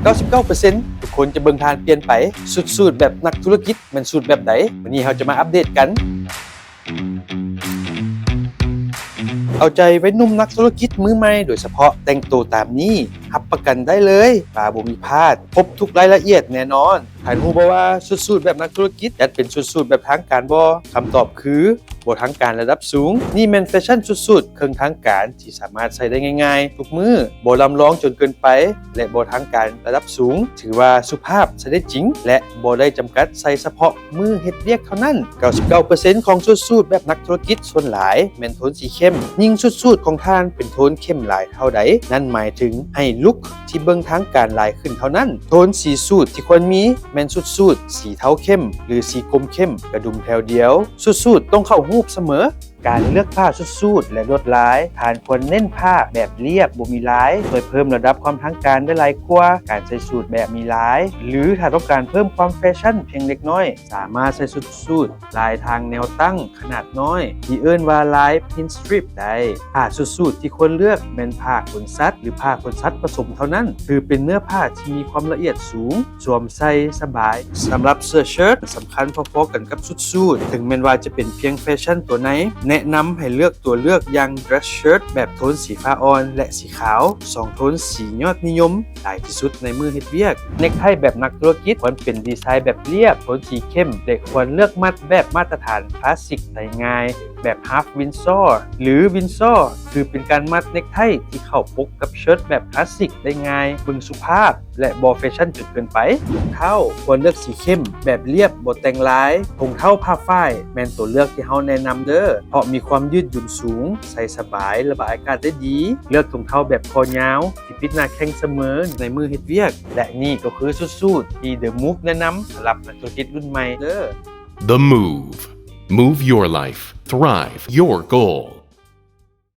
99%ทุกคนจะเบิ่งทางเปลี่ยนไปสูตรแบบนักธุรกิจมันสูตรแบบไหนวันนี้เราจะมาอัปเดตกันเอาใจไว้นุ่มนักธุรกิจมือใหม่โดยเฉพาะแต่งตัวตามนี้รับประกันได้เลยว่าบ่มีพลาดครบทุกรายละเอียดแน่นอนถ้ารู้บ่ว่าสูตรแบบนักธุรกิจจัดเป็นสูตรแบบทางการบ่คำตอบคือบ่ทางการระดับสูงนี่แม่นแฟชั่นสูตรเครื่องทางการที่สามารถใช้ได้ง่ายๆทุกมื้อบ่ล้ำร้องจนเกินไปและบ่ทางการระดับสูงถือว่าสุภาพใช้ได้จริงและบ่ได้จำกัดใส่เฉพาะมื้อเฮ็ดเวียกเท่านั้น 99% ของสูตรแบบนักธุรกิจส่วนหลายแม่นโทนสีเข้มยิ่งสูตรของท่านเป็นโทนเข้มหลายเท่าใดนั่นหมายถึงให้ลุคที่เบิ่งทางการหลายขึ้นเท่านั้นโทนสีสูทที่ควรมีแม่นสูทสีเทาเข้มหรือสีกรมเข้มกระดุมแถวเดียวสูทต้องเข้ารูปเสมอการเลือกผ้าสูทและลวดลายทานควรเน้นผ้าแบบเรียบบ่มีลายโดยเพิ่มระดับความทางการได้หลายกว่าการใส่สูทแบบมีลายหรือถ้าต้องการเพิ่มความแฟชั่นเพียงเล็กน้อยสามารถใส่สูทลายทางแนวตั้งขนาดน้อยที่เอิ้นว่าลายพินสตริปได้ผ้าสูทที่ควรเลือกเป็นผ้าขนสัตว์หรือผ้าขนสัตว์ผสมเท่านั้นคือเป็นเนื้อผ้าที่มีความละเอียดสูงสวมใส่สบายสำหรับเสื้อเชิ้ตสำคัญพอๆกันกับสูทถึงแม้ว่าจะเป็นเพียงแฟชั่นตัวไหนแนะนำให้เลือกตัวเลือกอย่าง dress shirt แบบโทนสีฟ้าอ่อนและสีขาว2โทนสียอดนิยมหลายที่สุดในมือเฮ็ดเวียกเนคไทแบบนักธุรกิจควรเป็นดีไซน์แบบเรียบโทนสีเข้มและควรเลือกมัดแบบมาตรฐานคลาสสิกใส่ง่ายแบบ half windsor หรือ windsor คือเป็นการมัดเนคไทที่เข้าปกกับเชิ้ตแบบคลาสสิกได้ง่ายบึงสุภาพและบ่แฟชั่นจนเกินไปถุงเท้าควรเลือกสีเข้มแบบเรียบบ่แต่งลายถุงเท้าผ้าฝ้ายแม่นตัวเลือกที่เฮาแนะนำเด้อเพราะมีความยืดหยุ่นสูงใส่สบายระบายอากาศได้ดีเลือกถุงเท้าแบบคอยาวที่ปิดหน้าแข้งเสมอในมือเฮ็ดเวียกและนี่ก็คือสูตรที่ The Move แนะนำสำหรับนักธุรกิจรุ่นใหม่เด้อ The Move. Move your life. Thrive your goals.